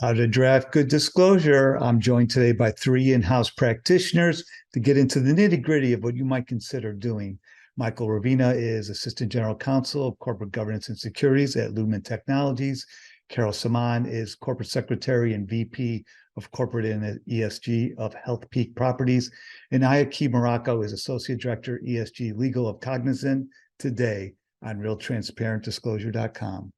How to draft good disclosure. I'm joined today by three in-house practitioners to get into the nitty-gritty of what you might consider doing. Michael Rouvina is Assistant General Counsel of Corporate Governance and Securities at Lumen Technologies. Carol Samaan is Corporate Secretary and VP of Corporate and ESG of Healthpeak Properties. And Kiy-Morrocco is Associate Director, ESG Legal of Cognizant, today on realtransparentdisclosure.com.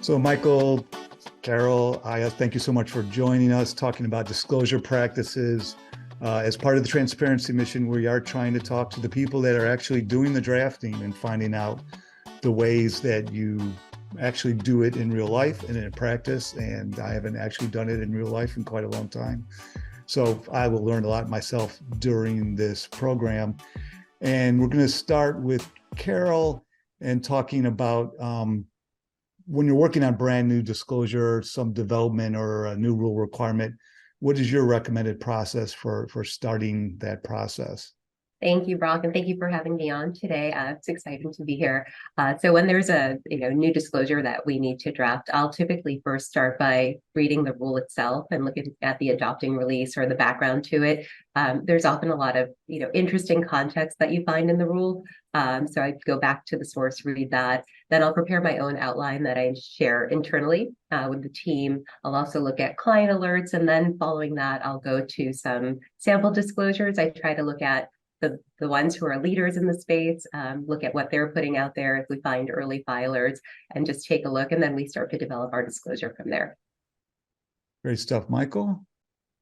So Michael, Carol, I thank you so much for joining us, talking about disclosure practices. As part of the transparency mission, we are trying to talk to the people that are actually doing the drafting and finding out the ways that you actually do it in real life and in practice. And I haven't actually done it in real life in quite a long time. So I will learn a lot myself during this program. And we're going to start with Carol and talking about when you're working on brand new disclosure, some development or a new rule requirement, what is your recommended process for starting that process? Thank you, Brock, and thank you for having me on today. It's exciting to be here. So when there's a new disclosure that we need to draft, I'll typically first start by reading the rule itself and looking at the adopting release or the background to it. There's often a lot of interesting context that you find in the rule. So I go back to the source, read that. Then I'll prepare my own outline that I share internally with the team. I'll also look at client alerts, and then following that, I'll go to some sample disclosures. I try to look at the ones who are leaders in the space, look at what they're putting out there if we find early filers, and just take a look, and then we start to develop our disclosure from there. Great stuff, Michael.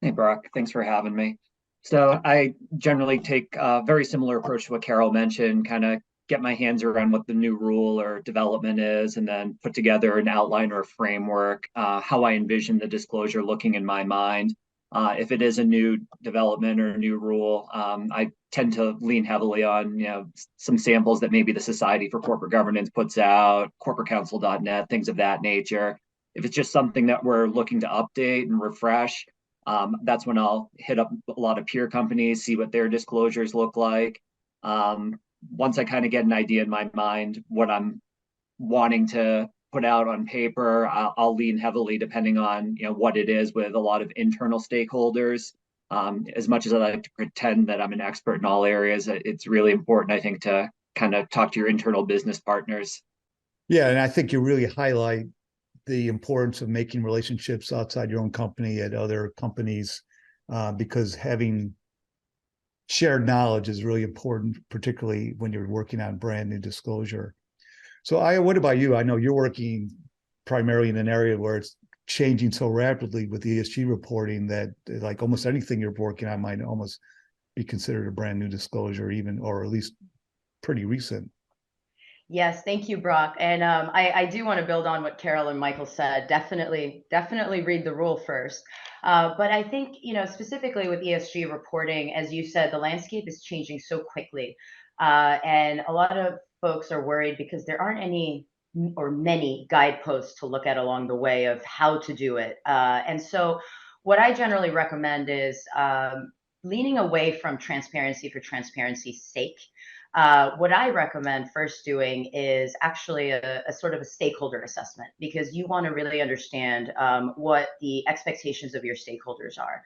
Hey, Brock, thanks for having me. So I generally take a very similar approach to what Carol mentioned, kind of get my hands around what the new rule or development is, and then put together an outline or a framework, how I envision the disclosure looking in my mind. If it is a new development or a new rule, I tend to lean heavily on some samples that maybe the Society for Corporate Governance puts out, corporatecouncil.net, things of that nature. If it's just something that we're looking to update and refresh, that's when I'll hit up a lot of peer companies, see what their disclosures look like. Once I kind of get an idea in my mind what I'm wanting to put out on paper, I'll lean heavily, depending on what it is, with a lot of internal stakeholders. As much as I like to pretend that I'm an expert in all areas, it's really important, I think, to kind of talk to your internal business partners. Yeah, and I think you really highlight the importance of making relationships outside your own company at other companies, because having shared knowledge is really important, particularly when you're working on brand new disclosure. So Aya, what about you? I know you're working primarily in an area where it's changing so rapidly with ESG reporting that like almost anything you're working on might almost be considered a brand new disclosure, or at least pretty recent. Yes, thank you, Brock. And I do want to build on what Carol and Michael said. Definitely read the rule first. But I think, specifically with ESG reporting, as you said, the landscape is changing so quickly. And a lot of folks are worried because there aren't any or many guideposts to look at along the way of how to do it. And so what I generally recommend is leaning away from transparency for transparency's sake. What I recommend first doing is actually a sort of a stakeholder assessment, because you want to really understand what the expectations of your stakeholders are.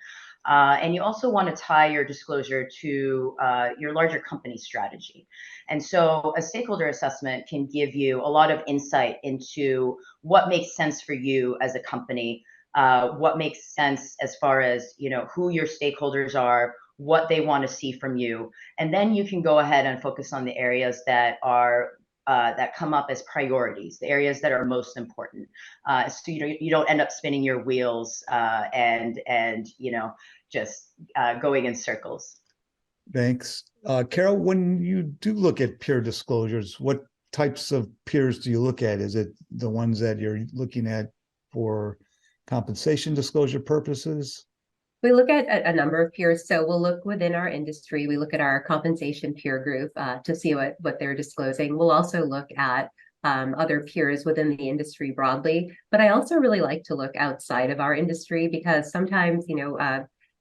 And you also want to tie your disclosure to your larger company strategy. And so a stakeholder assessment can give you a lot of insight into what makes sense for you as a company, what makes sense as far as, who your stakeholders are, what they want to see from you. And then you can go ahead and focus on the areas that are that come up as priorities, the areas that are most important. So you don't end up spinning your wheels and just going in circles. Thanks. Carol, when you do look at peer disclosures, what types of peers do you look at? Is it the ones that you're looking at for compensation disclosure purposes? We look at a number of peers. So we'll look within our industry. We look at our compensation peer group to see what they're disclosing. We'll also look at other peers within the industry broadly. But I also really like to look outside of our industry, because sometimes,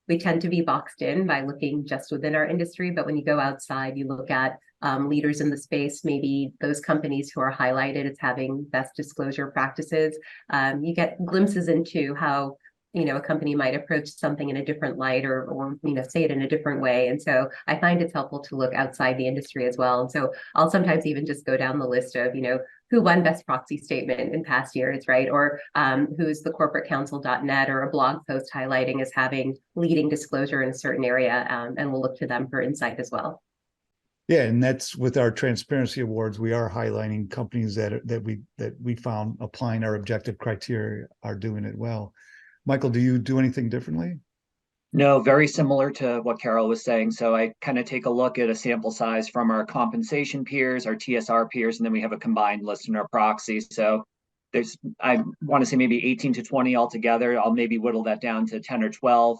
we tend to be boxed in by looking just within our industry. But when you go outside, you look at leaders in the space, maybe those companies who are highlighted as having best disclosure practices. You get glimpses into how a company might approach something in a different light or say it in a different way. And so I find it's helpful to look outside the industry as well. And so I'll sometimes even just go down the list of, who won best proxy statement in past years, right? Or who's the corporatecounsel.net or a blog post highlighting as having leading disclosure in a certain area. And we'll look to them for insight as well. Yeah, and that's with our transparency awards. We are highlighting companies that we found applying our objective criteria are doing it well. Michael, do you do anything differently? No, very similar to what Carol was saying. So I kind of take a look at a sample size from our compensation peers, our TSR peers, and then we have a combined list in our proxy. So I want to say maybe 18 to 20 altogether. I'll maybe whittle that down to 10 or 12.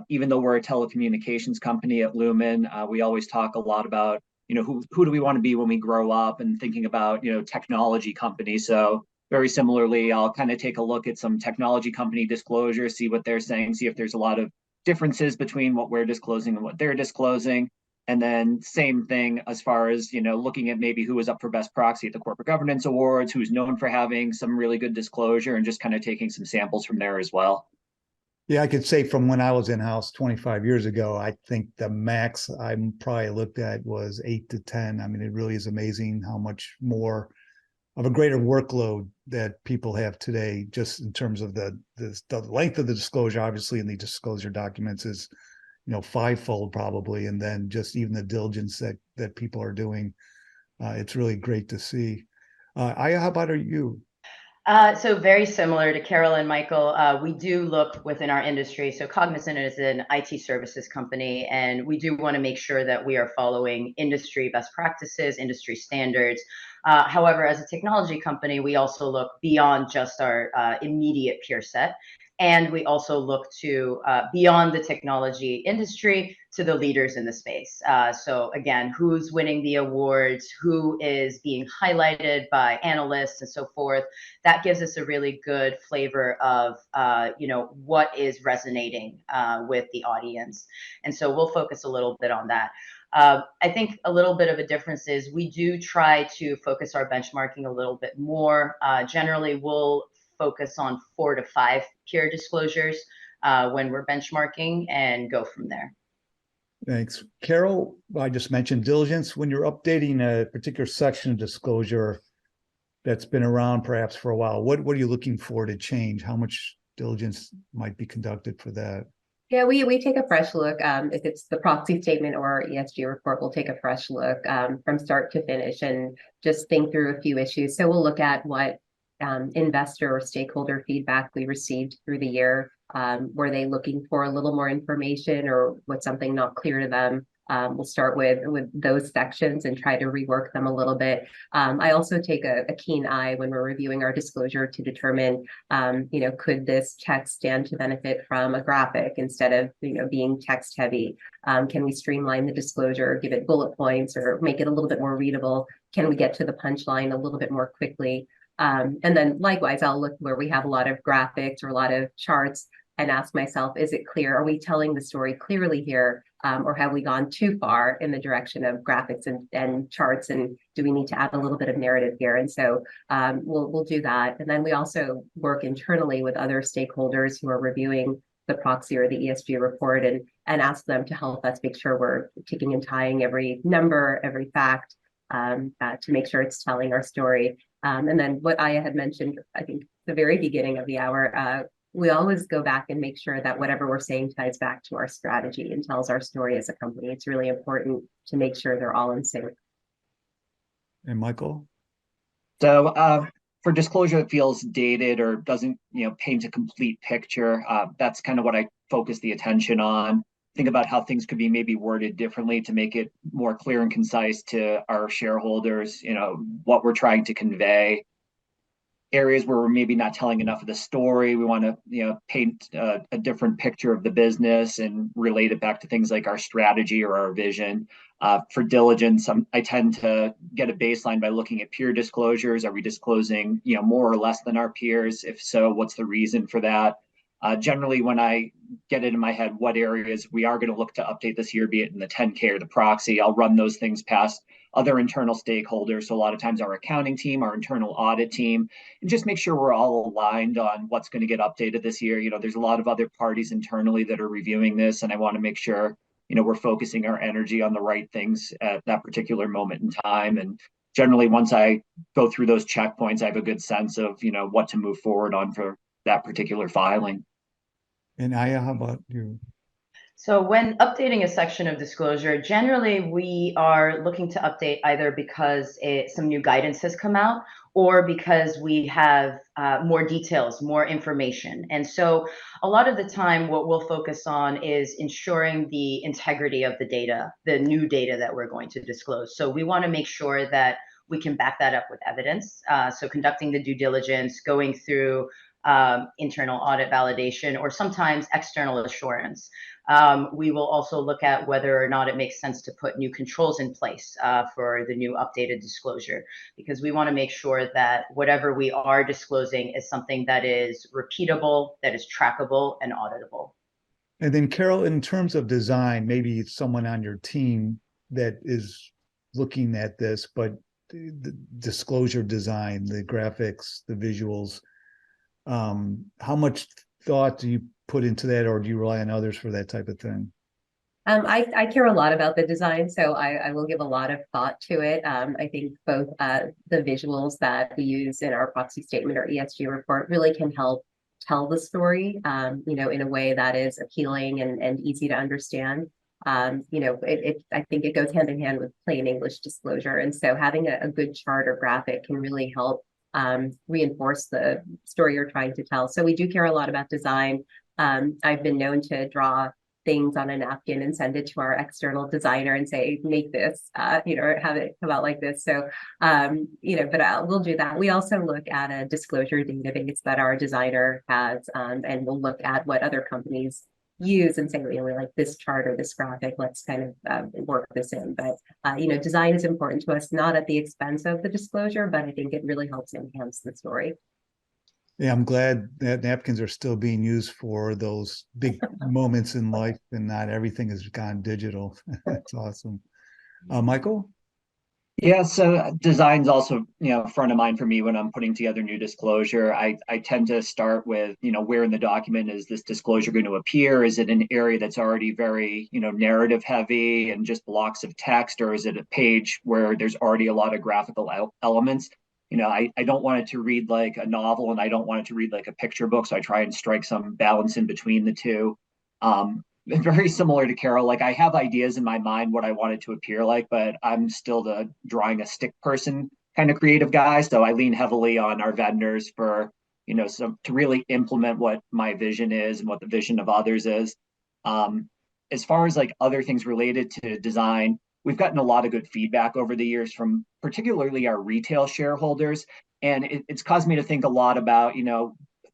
Even though we're a telecommunications company at Lumen, we always talk a lot about, who do we want to be when we grow up, and thinking about, technology companies. So very similarly, I'll kind of take a look at some technology company disclosures, see what they're saying, see if there's a lot of differences between what we're disclosing and what they're disclosing. And then same thing as far as, looking at maybe who was up for best proxy at the corporate governance awards, who's known for having some really good disclosure, and just kind of taking some samples from there as well. Yeah, I could say from when I was in-house 25 years ago, I think the max I probably looked at was 8 to 10. I mean, it really is amazing how much more of a greater workload that people have today, just in terms of the length of the disclosure. Obviously, in the disclosure documents is, fivefold probably, and then just even the diligence that people are doing. It's really great to see. Aya, how about you? So very similar to Carol and Michael, we do look within our industry. So Cognizant is an IT services company, and we do want to make sure that we are following industry best practices, industry standards. However, as a technology company, we also look beyond just our immediate peer set. And we also look to beyond the technology industry to the leaders in the space. So again, who's winning the awards, who is being highlighted by analysts and so forth. That gives us a really good flavor of, what is resonating with the audience. And so we'll focus a little bit on that. I think a little bit of a difference is we do try to focus our benchmarking a little bit more. Generally, we'll focus on 4 to 5 peer disclosures when we're benchmarking, and go from there. Thanks. Carol, I just mentioned diligence. When you're updating a particular section of disclosure that's been around perhaps for a while, what are you looking for to change? How much diligence might be conducted for that? Yeah, we take a fresh look. If it's the proxy statement or our ESG report, we'll take a fresh look from start to finish and just think through a few issues. So we'll look at what investor or stakeholder feedback we received through the year. Were they looking for a little more information, or was something not clear to them? We'll start with those sections and try to rework them a little bit. I also take a keen eye when we're reviewing our disclosure to determine, could this text stand to benefit from a graphic instead of, being text heavy? Can we streamline the disclosure, give it bullet points, or make it a little bit more readable? Can we get to the punchline a little bit more quickly? And then likewise, I'll look where we have a lot of graphics or a lot of charts and ask myself, is it clear? Are we telling the story clearly here? Or have we gone too far in the direction of graphics and charts? And do we need to add a little bit of narrative here? And so we'll do that. And then we also work internally with other stakeholders who are reviewing the proxy or the ESG report, and ask them to help us make sure we're ticking and tying every number, every fact, to make sure it's telling our story. And then what Aya had mentioned, I think, the very beginning of the hour, we always go back and make sure that whatever we're saying ties back to our strategy and tells our story as a company. It's really important to make sure they're all in sync. And Michael? So for disclosure that feels dated or doesn't, paint a complete picture, that's kind of what I focus the attention on. Think about how things could be maybe worded differently to make it more clear and concise to our shareholders, what we're trying to convey. Areas where we're maybe not telling enough of the story, we want to, paint a different picture of the business and relate it back to things like our strategy or our vision. For diligence, I tend to get a baseline by looking at peer disclosures. Are we disclosing, more or less than our peers? If so, what's the reason for that? Generally, when I get it in my head what areas we are going to look to update this year, be it in the 10K or the proxy, I'll run those things past other internal stakeholders. So a lot of times our accounting team, our internal audit team, and just make sure we're all aligned on what's going to get updated this year. There's a lot of other parties internally that are reviewing this, and I want to make sure, we're focusing our energy on the right things at that particular moment in time. And generally, once I go through those checkpoints, I have a good sense of, what to move forward on for that particular filing. And Aya, how about you? So when updating a section of disclosure, generally we are looking to update either because some new guidance has come out or because we have more details, more information. And so a lot of the time what we'll focus on is ensuring the integrity of the data, the new data that we're going to disclose. So we want to make sure that we can back that up with evidence. So conducting the due diligence, going through internal audit validation, or sometimes external assurance. We will also look at whether or not it makes sense to put new controls in place for the new updated disclosure, because we want to make sure that whatever we are disclosing is something that is repeatable, that is trackable and auditable. And then Carol, in terms of design, maybe it's someone on your team that is looking at this, but the disclosure design, the graphics, the visuals, how much thought do you put into that, or do you rely on others for that type of thing? I care a lot about the design, so I will give a lot of thought to it. I think both the visuals that we use in our proxy statement or ESG report really can help tell the story, in a way that is appealing and easy to understand. I think it goes hand in hand with plain English disclosure. And so having a good chart or graphic can really help reinforce the story you're trying to tell. So we do care a lot about design. I've been known to draw things on a napkin and send it to our external designer and say, make this, or have it come out like this. So, we'll do that. We also look at a disclosure database that our designer has, and we'll look at what other companies use and say, we like this chart or this graphic, let's kind of work this in. But, design is important to us, not at the expense of the disclosure, but I think it really helps enhance the story. Yeah, I'm glad that napkins are still being used for those big moments in life and not everything has gone digital. That's awesome. Michael? Yeah, so design's also, front of mind for me when I'm putting together new disclosure. I tend to start with, where in the document is this disclosure going to appear? Is it an area that's already very, narrative heavy and just blocks of text, or is it a page where there's already a lot of graphical elements? I don't want it to read like a novel and I don't want it to read like a picture book. So I try and strike some balance in between the two. Very similar to Carol, like I have ideas in my mind what I want it to appear like, but I'm still the drawing a stick person kind of creative guy. So I lean heavily on our vendors for, to really implement what my vision is and what the vision of others is. As far as like other things related to design, we've gotten a lot of good feedback over the years from particularly our retail shareholders. And it's caused me to think a lot about,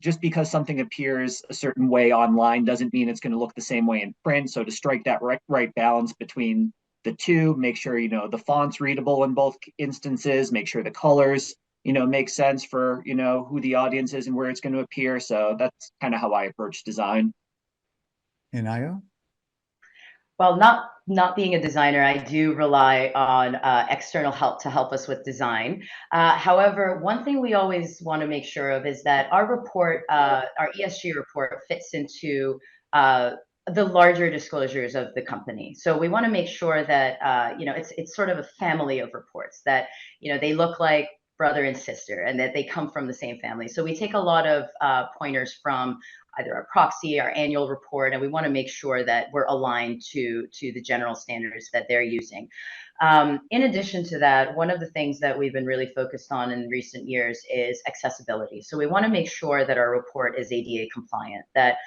just because something appears a certain way online doesn't mean it's going to look the same way in print. So to strike that right balance between the two, make sure, the font's readable in both instances, make sure the colors, make sense for, who the audience is and where it's going to appear. So that's kind of how I approach design. And Aya? Well, not being a designer, I do rely on external help to help us with design. However, one thing we always want to make sure of is that our report, our ESG report, fits into the larger disclosures of the company. So we want to make sure that it's sort of a family of reports that they look like brother and sister and that they come from the same family. So we take a lot of pointers from either our proxy, our annual report, and we want to make sure that we're aligned to the general standards that they're using. In addition to that, one of the things that we've been really focused on in recent years is accessibility. So we want to make sure that our report is ADA compliant, that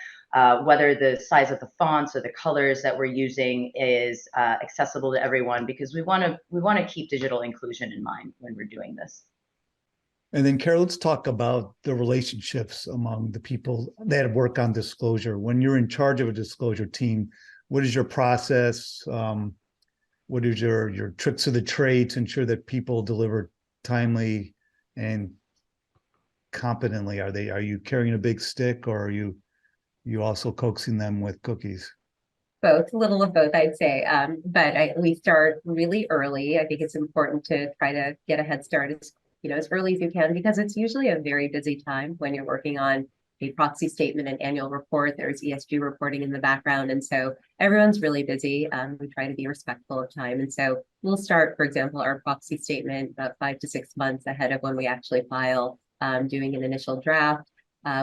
whether the size of the fonts or the colors that we're using is accessible to everyone, because we want to keep digital inclusion in mind when we're doing this. And then Carol, let's talk about the relationships among the people that work on disclosure. When you're in charge of a disclosure team, what is your process? What is your tricks of the trade to ensure that people deliver timely and competently? Are you carrying a big stick, or are you also coaxing them with cookies? Both, a little of both, I'd say. We start really early. I think it's important to try to get a head start as early as you can, because it's usually a very busy time when you're working on a proxy statement and annual report. There's ESG reporting in the background, and so everyone's really busy. We try to be respectful of time, and so we'll start, for example, our proxy statement about 5 to 6 months ahead of when we actually file, doing an initial draft.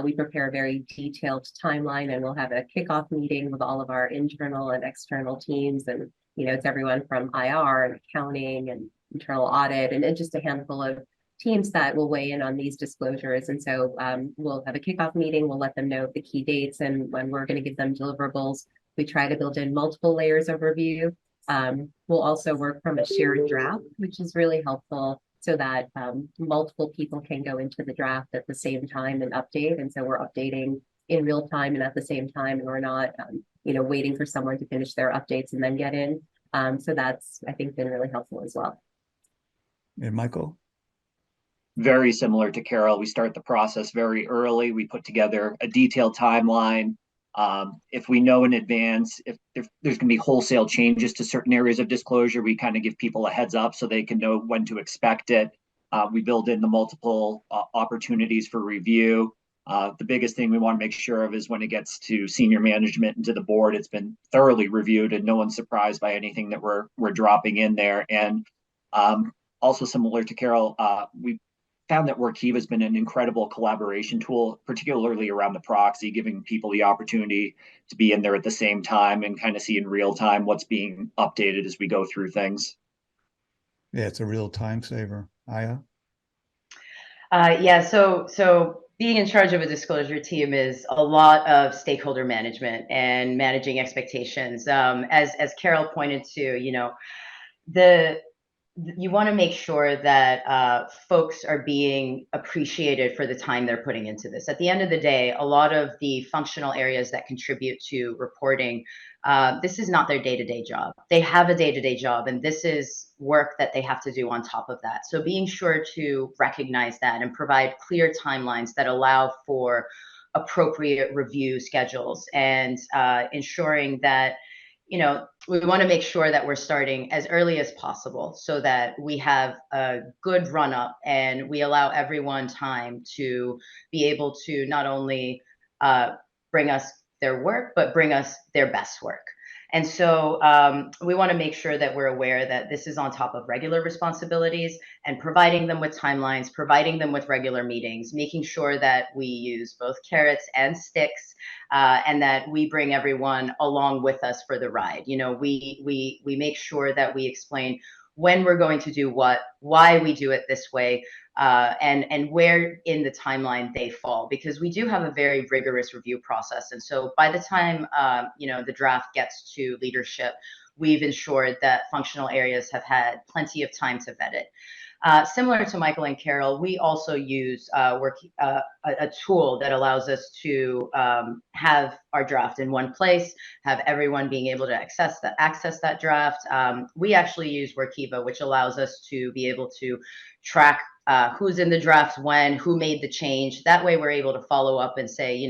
We prepare a very detailed timeline, and we'll have a kickoff meeting with all of our internal and external teams. And, it's everyone from IR and accounting and internal audit, and just a handful of teams that will weigh in on these disclosures. And so we'll have a kickoff meeting. We'll let them know the key dates and when we're going to give them deliverables. We try to build in multiple layers of review. We'll also work from a shared draft, which is really helpful, so that multiple people can go into the draft at the same time and update. And so we're updating in real time and at the same time, and we're not, waiting for someone to finish their updates and then get in. So that's, I think, been really helpful as well. And Michael? Very similar to Carol, we start the process very early. We put together a detailed timeline. If we know in advance, if there's going to be wholesale changes to certain areas of disclosure, we kind of give people a heads up so they can know when to expect it. We build in the multiple opportunities for review. The biggest thing we want to make sure of is when it gets to senior management and to the board, it's been thoroughly reviewed and no one's surprised by anything that we're dropping in there. And also similar to Carol, we found that Workiva has been an incredible collaboration tool, particularly around the proxy, giving people the opportunity to be in there at the same time and kind of see in real time what's being updated as we go through things. Yeah, it's a real time saver. Aya? So being in charge of a disclosure team is a lot of stakeholder management and managing expectations. As Carol pointed to, you want to make sure that folks are being appreciated for the time they're putting into this. At the end of the day, a lot of the functional areas that contribute to reporting, this is not their day-to-day job. They have a day-to-day job, and this is work that they have to do on top of that. So being sure to recognize that and provide clear timelines that allow for appropriate review schedules, and ensuring that we want to make sure that we're starting as early as possible so that we have a good run up and we allow everyone time to be able to not only bring us their work, but bring us their best work. And so we want to make sure that we're aware that this is on top of regular responsibilities, and providing them with timelines, providing them with regular meetings, making sure that we use both carrots and sticks, and that we bring everyone along with us for the ride. We make sure that we explain when we're going to do what, why we do it this way, and where in the timeline they fall, because we do have a very rigorous review process. And so by the time the draft gets to leadership, we've ensured that functional areas have had plenty of time to vet it. Similar to Michael and Carol, we also use a tool that allows us to have our draft in one place, have everyone being able to access that draft. We actually use Workiva, which allows us to be able to track who's in the draft when, who made the change. That way we're able to follow up and say,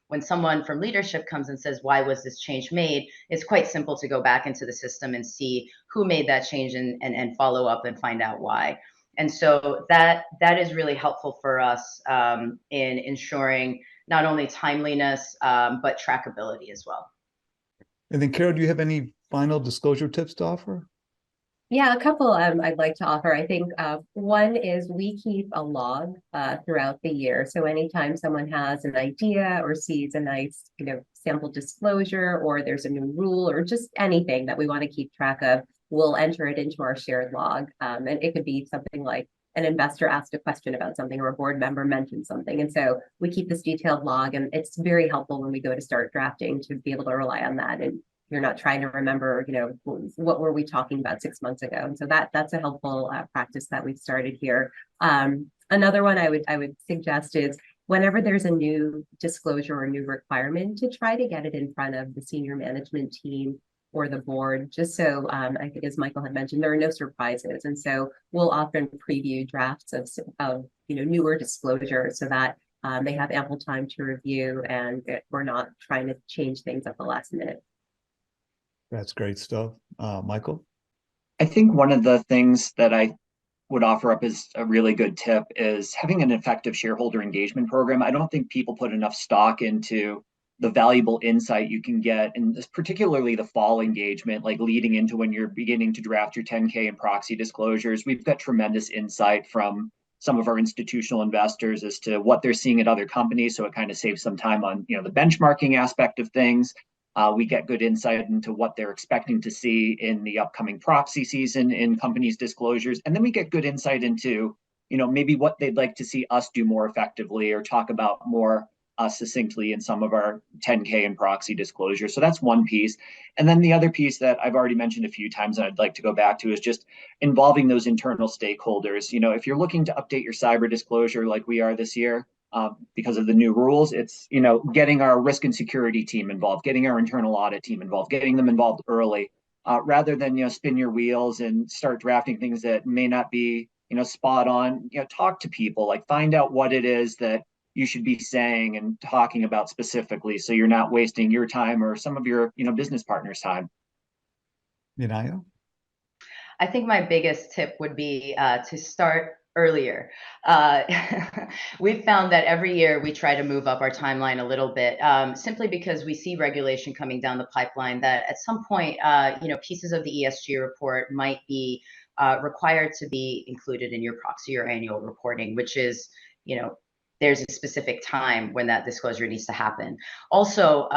when someone from leadership comes and says, why was this change made? It's quite simple to go back into the system and see who made that change and follow up and find out why. And so that is really helpful for us in ensuring not only timeliness, but trackability as well. And then Carol, do you have any final disclosure tips to offer? Yeah, a couple I'd like to offer. I think one is we keep a log throughout the year. So anytime someone has an idea or sees a nice, sample disclosure, or there's a new rule or just anything that we want to keep track of, we'll enter it into our shared log. And it could be something like an investor asked a question about something or a board member mentioned something. And so we keep this detailed log, and it's very helpful when we go to start drafting to be able to rely on that. And you're not trying to remember, what were we talking about 6 months ago? And so that's a helpful practice that we've started here. Another one I would suggest is whenever there's a new disclosure or new requirement, to try to get it in front of the senior management team or the board, just so I think, as Michael had mentioned, there are no surprises. And so we'll often preview drafts of newer disclosures so that they have ample time to review, and we're not trying to change things at the last minute. That's great stuff. Michael? I think one of the things that I would offer up as a really good tip is having an effective shareholder engagement program. I don't think people put enough stock into the valuable insight you can get, and particularly the fall engagement, like leading into when you're beginning to draft your 10K and proxy disclosures. We've got tremendous insight from some of our institutional investors as to what they're seeing at other companies. So it kind of saves some time on, the benchmarking aspect of things. We get good insight into what they're expecting to see in the upcoming proxy season in companies' disclosures. And then we get good insight into, maybe what they'd like to see us do more effectively or talk about more succinctly in some of our 10K and proxy disclosures. So that's one piece. And then the other piece that I've already mentioned a few times and I'd like to go back to is just involving those internal stakeholders. If you're looking to update your cyber disclosure like we are this year, because of the new rules, it's getting our risk and security team involved, getting our internal audit team involved, getting them involved early, rather than spin your wheels and start drafting things that may not be spot on. Talk to people, like find out what it is that you should be saying and talking about specifically, so you're not wasting your time or some of your business partners' time. Inaya? I think my biggest tip would be to start earlier. We've found that every year we try to move up our timeline a little bit, simply because we see regulation coming down the pipeline that at some point, pieces of the ESG report might be required to be included in your proxy or annual reporting, which is, there's a specific time when that disclosure needs to happen. Also,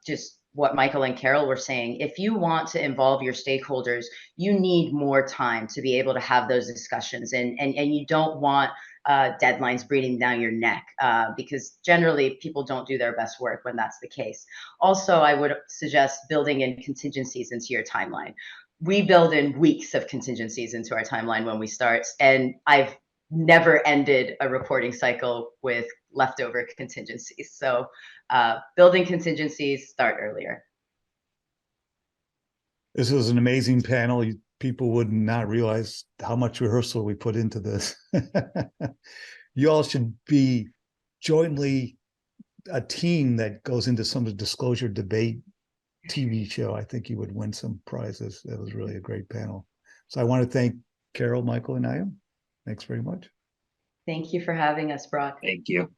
just what Michael and Carol were saying, if you want to involve your stakeholders, you need more time to be able to have those discussions, and you don't want deadlines breathing down your neck, because generally people don't do their best work when that's the case. Also, I would suggest building in contingencies into your timeline. We build in weeks of contingencies into our timeline when we start, and I've never ended a reporting cycle with leftover contingencies. So building contingencies, start earlier. This was an amazing panel. People would not realize how much rehearsal we put into this. You all should be jointly a team that goes into some of the disclosure debate TV show. I think you would win some prizes. That was really a great panel. So I want to thank Carol, Michael, and Ayam. Thanks very much. Thank you for having us, Brock. Thank you.